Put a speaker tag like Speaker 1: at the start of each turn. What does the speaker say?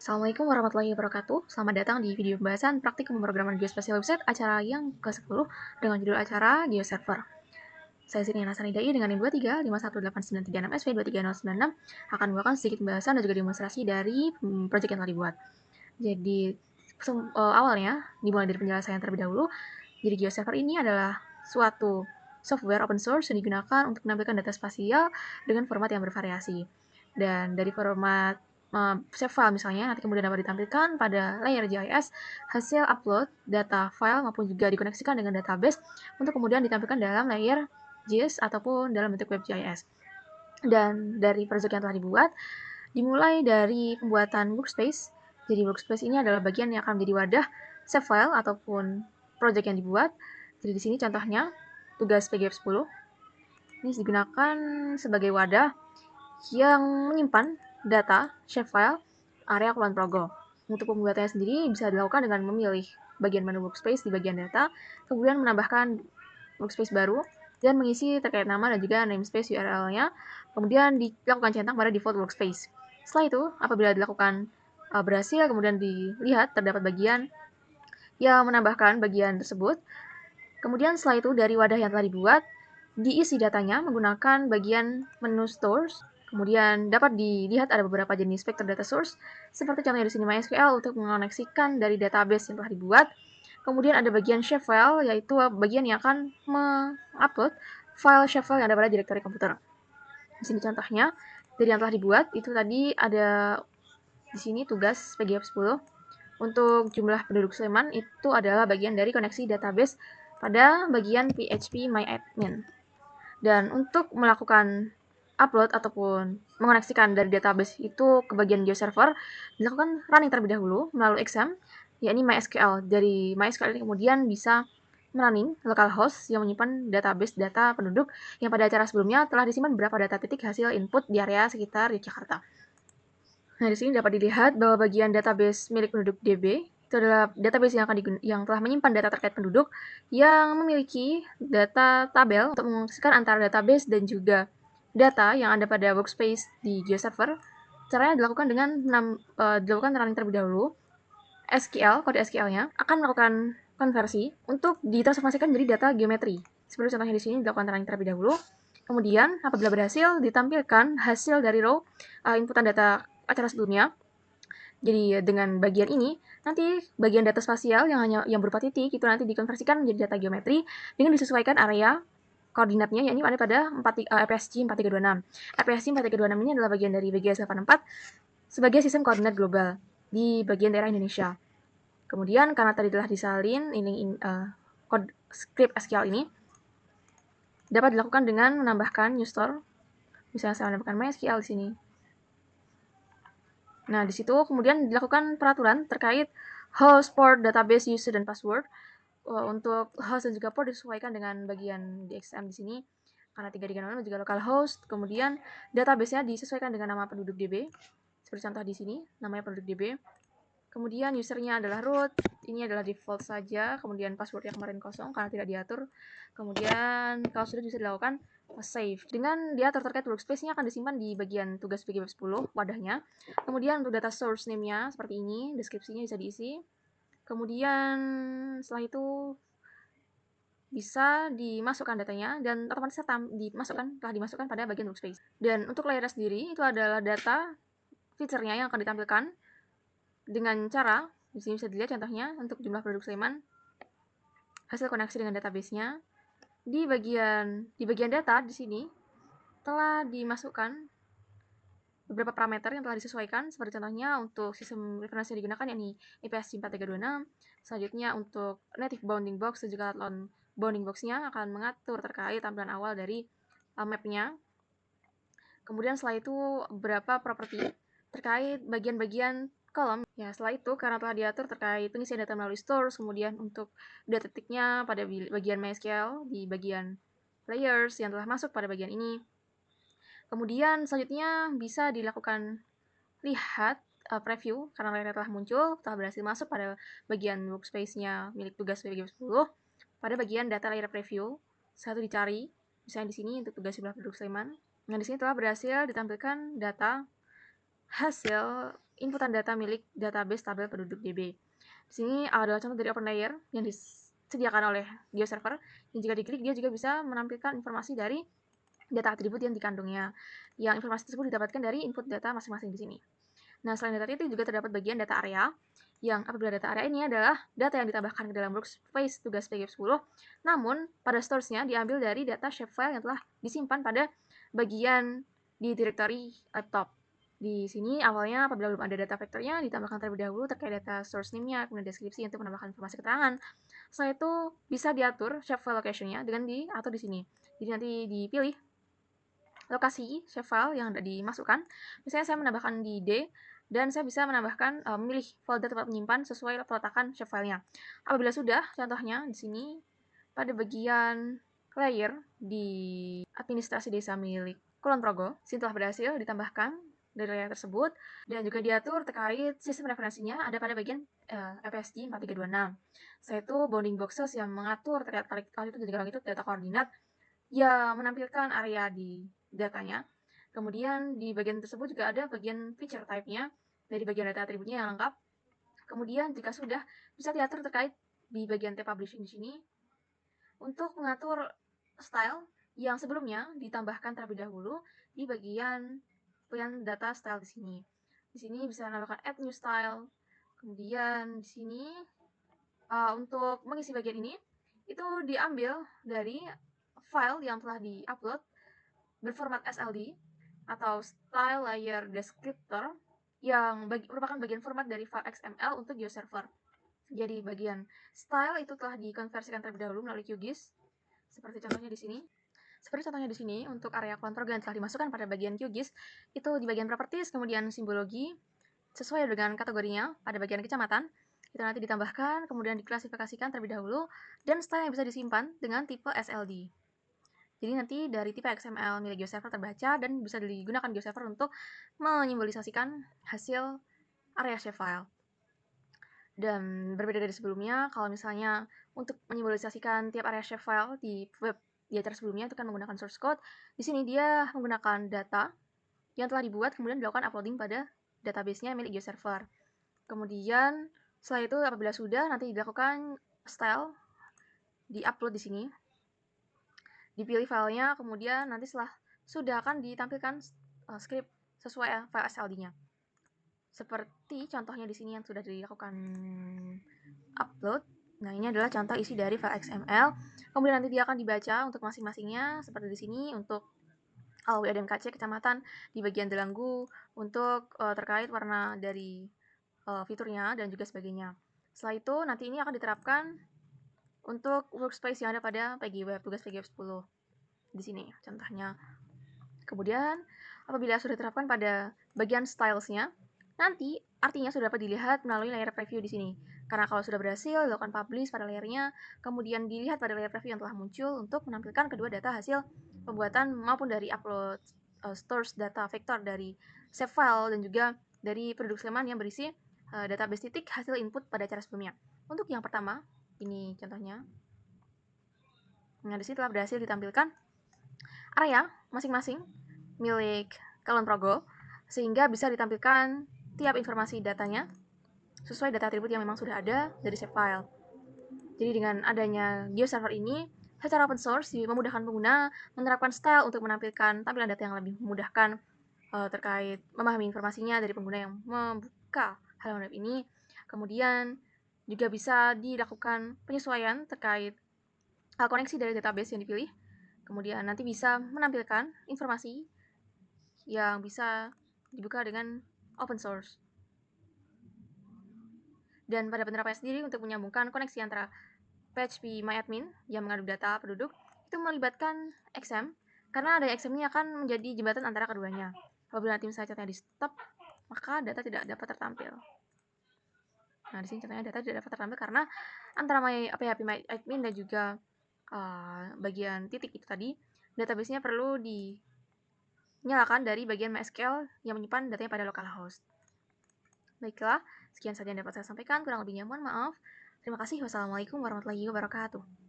Speaker 1: Assalamualaikum warahmatullahi wabarakatuh. Selamat datang di video pembahasan praktik pemrograman geospasial website acara yang ke-10 dengan judul acara GeoServer. Saya Sini Hasan Hidayah dengan NIM 23518936SV 23096 akan membawakan sedikit pembahasan dan juga demonstrasi dari proyek yang telah dibuat. Jadi awalnya dimulai dari penjelasan yang terlebih dahulu. Jadi GeoServer ini adalah suatu software open source yang digunakan untuk menampilkan data spasial dengan format yang bervariasi. Dan dari format save file misalnya, nanti kemudian dapat ditampilkan pada layer GIS, hasil upload data file maupun juga dikoneksikan dengan database untuk kemudian ditampilkan dalam layer GIS ataupun dalam bentuk web GIS. Dan dari proyek yang telah dibuat, dimulai dari pembuatan workspace. Jadi workspace ini adalah bagian yang akan menjadi wadah save file ataupun proyek yang dibuat. Jadi di sini contohnya tugas PGF 10. Ini digunakan sebagai wadah yang menyimpan data shapefile area Kulon Progo. Untuk pembuatannya sendiri bisa dilakukan dengan memilih bagian menu workspace di bagian data, kemudian menambahkan workspace baru, dan mengisi terkait nama dan juga namespace URL-nya, kemudian dilakukan centang pada default workspace. Setelah itu, apabila dilakukan berhasil, kemudian dilihat terdapat bagian yang menambahkan bagian tersebut. Kemudian setelah itu dari wadah yang telah dibuat, diisi datanya menggunakan bagian menu source. Kemudian dapat dilihat ada beberapa jenis vector data source, seperti contohnya di sini MySQL untuk mengoneksikan dari database yang telah dibuat. Kemudian ada bagian shapefile, yaitu bagian yang akan mengupload file shapefile yang ada pada direktori komputer. Di sini contohnya dari yang telah dibuat itu tadi ada di sini tugas PGF 10. Untuk jumlah penduduk Sleman itu adalah bagian dari koneksi database pada bagian PHP MyAdmin. Dan untuk melakukan upload ataupun mengoneksikan dari database itu ke bagian GeoServer, dilakukan running terlebih dahulu melalui exam, yakni MySQL. Dari MySQL ini kemudian bisa running localhost yang menyimpan database data penduduk yang pada acara sebelumnya telah disimpan beberapa data titik hasil input di area sekitar Yogyakarta. Nah, di sini dapat dilihat bahwa bagian database milik penduduk DB itu adalah database yang telah menyimpan data terkait penduduk yang memiliki data tabel untuk mengoneksikan antara database dan juga data yang ada pada workspace di GeoServer. Caranya dilakukan dengan dilakukan running terlebih dahulu. Kode SQL-nya akan melakukan konversi untuk ditransformasikan menjadi data geometri. Seperti contohnya di sini dilakukan running terlebih dahulu. Kemudian apabila berhasil ditampilkan hasil dari row inputan data acara sebelumnya. Jadi dengan bagian ini nanti bagian data spasial yang berupa titik itu nanti dikonversikan menjadi data geometri dengan disesuaikan area koordinatnya, yakni ada pada EPSG 4326. EPSG 4326 ini adalah bagian dari BGS 84 sebagai sistem koordinat global di bagian daerah Indonesia. Kemudian karena tadi telah disalin script SQL ini dapat dilakukan dengan menambahkan new store. Misalnya saya menambahkan MySQL di sini. Nah, di situ kemudian dilakukan peraturan terkait host, port, database, user, dan password. Untuk host dan juga port disesuaikan dengan bagian DXM di sini. Karena 336 juga local host. Kemudian database-nya disesuaikan dengan nama penduduk DB. Seperti contoh di sini, namanya penduduk DB. Kemudian usernya adalah root, ini adalah default saja. Kemudian passwordnya kemarin kosong karena tidak diatur. Kemudian kalau sudah bisa dilakukan save. Dengan diatur terkait workspace-nya akan disimpan di bagian tugas PGF 10 wadahnya. Kemudian untuk data source name-nya seperti ini, deskripsinya bisa diisi. Kemudian setelah itu bisa dimasukkan datanya dan otomatis telah dimasukkan pada bagian workspace. Dan untuk layer sendiri itu adalah data feature-nya yang akan ditampilkan dengan cara di sini bisa dilihat contohnya untuk jumlah penduduk Sleman, hasil koneksi dengan database-nya. Di bagian data di sini telah dimasukkan beberapa parameter yang telah disesuaikan, seperti contohnya untuk sistem referensi yang digunakan yakni IPS 4326. Selanjutnya untuk native bounding box dan juga outline bounding box-nya akan mengatur terkait tampilan awal dari map-nya. Kemudian setelah itu beberapa properti terkait bagian-bagian kolom. Ya, setelah itu karena telah diatur terkait pengisian data melalui stores, kemudian untuk data titiknya pada bagian MySQL di bagian layers yang telah masuk pada bagian ini. Kemudian selanjutnya bisa dilakukan lihat preview karena layar telah muncul, telah berhasil masuk pada bagian workspace-nya milik tugas PGF 10 pada bagian data layer preview. Satu dicari, misalnya di sini untuk tugas jumlah penduduk Sleman. Nah, di sini telah berhasil ditampilkan data hasil inputan data milik database tabel penduduk DB. Di sini adalah contoh dari OpenLayer yang disediakan oleh GeoServer, yang jika diklik dia juga bisa menampilkan informasi dari data atribut yang dikandungnya. Yang informasi tersebut didapatkan dari input data masing-masing di sini. Nah, selain data titik juga terdapat bagian data area, yang apabila data area ini adalah data yang ditambahkan ke dalam workspace tugas PGF10, namun pada source-nya diambil dari data shapefile yang telah disimpan pada bagian di directory laptop. Di sini awalnya apabila belum ada data vektornya ditambahkan terlebih dahulu terkait data source name-nya, kemudian deskripsi untuk menambahkan informasi keterangan. Setelah itu bisa diatur shapefile location-nya dengan diatur di sini. Jadi nanti dipilih lokasi shapefile yang dimasukkan. Misalnya saya menambahkan di D, dan saya bisa menambahkan memilih folder tempat menyimpan sesuai peletakan shapefile-nya. Apabila sudah, contohnya di sini pada bagian layer di administrasi desa milik Kulon Progo, setelah berhasil ditambahkan dari layer tersebut, dan juga diatur terkait sistem referensinya ada pada bagian FSG 4326. Setelah itu bounding boxes yang mengatur terkait itu jadi itu data koordinat yang menampilkan area di datanya. Kemudian di bagian tersebut juga ada bagian feature type-nya dari bagian data atributnya yang lengkap. Kemudian jika sudah bisa diatur terkait di bagian tab publishing di sini untuk mengatur style yang sebelumnya ditambahkan terlebih dahulu di bagian data style di sini. Di sini bisa menambahkan add new style. Kemudian di sini untuk mengisi bagian ini itu diambil dari file yang telah di-upload berformat SLD atau Style Layer Descriptor yang merupakan bagian format dari file XML untuk GeoServer. Jadi bagian style itu telah dikonversikan terlebih dahulu melalui QGIS, seperti contohnya di sini. Seperti contohnya di sini, untuk area kontrol yang telah dimasukkan pada bagian QGIS, itu di bagian properties, kemudian simbologi, sesuai dengan kategorinya pada bagian kecamatan, itu nanti ditambahkan, kemudian diklasifikasikan terlebih dahulu, dan style yang bisa disimpan dengan tipe SLD. Jadi nanti dari tipe XML milik GeoServer terbaca dan bisa digunakan GeoServer untuk menyimbolisasikan hasil area shapefile. Dan berbeda dari sebelumnya, kalau misalnya untuk menyimbolisasikan tiap area shapefile di web di acara sebelumnya itu kan menggunakan source code, di sini dia menggunakan data yang telah dibuat kemudian dilakukan uploading pada database-nya milik GeoServer. Kemudian setelah itu apabila sudah nanti dilakukan style di-upload di sini. Dipilih filenya, kemudian nanti setelah sudah akan ditampilkan script sesuai file SLD-nya. Seperti contohnya di sini yang sudah dilakukan upload. Nah, ini adalah contoh isi dari file XML. Kemudian nanti dia akan dibaca untuk masing-masingnya, seperti di sini untuk WADMKC kecamatan di bagian Delanggu untuk terkait warna dari fiturnya dan juga sebagainya. Setelah itu nanti ini akan diterapkan untuk workspace yang ada pada PGWeb, tugas PGWeb 10 di sini contohnya. Kemudian apabila sudah diterapkan pada bagian stylesnya, nanti artinya sudah dapat dilihat melalui layer preview di sini. Karena kalau sudah berhasil dilakukan publish pada layernya, kemudian dilihat pada layer preview yang telah muncul untuk menampilkan kedua data hasil pembuatan maupun dari upload stores data vektor dari save file dan juga dari penduduk Sleman yang berisi database titik hasil input pada cara sebelumnya. Untuk yang pertama, ini contohnya. Nah, di sini telah berhasil ditampilkan area masing-masing milik Kulon Progo sehingga bisa ditampilkan tiap informasi datanya sesuai data atribut yang memang sudah ada dari save file. Jadi dengan adanya GeoServer ini secara open source memudahkan pengguna menerapkan style untuk menampilkan tampilan data yang lebih memudahkan terkait memahami informasinya dari pengguna yang membuka halaman web ini. Kemudian juga bisa dilakukan penyesuaian terkait koneksi dari database yang dipilih. Kemudian nanti bisa menampilkan informasi yang bisa dibuka dengan open source. Dan pada penerapannya sendiri untuk menyambungkan koneksi antara PHPMyAdmin yang mengandung data penduduk itu melibatkan XM karena ada XM ini akan menjadi jembatan antara keduanya. Apabila nanti misalnya catnya di stop, maka data tidak dapat tertampil. Nah, di sini contohnya data tidak dapat tertampil karena antara PHPMyAdmin dan juga bagian titik itu tadi, database-nya perlu dinyalakan dari bagian MySQL yang menyimpan datanya pada localhost. Baiklah, sekian saja yang dapat saya sampaikan. Kurang lebihnya mohon maaf. Terima kasih. Wassalamualaikum warahmatullahi wabarakatuh.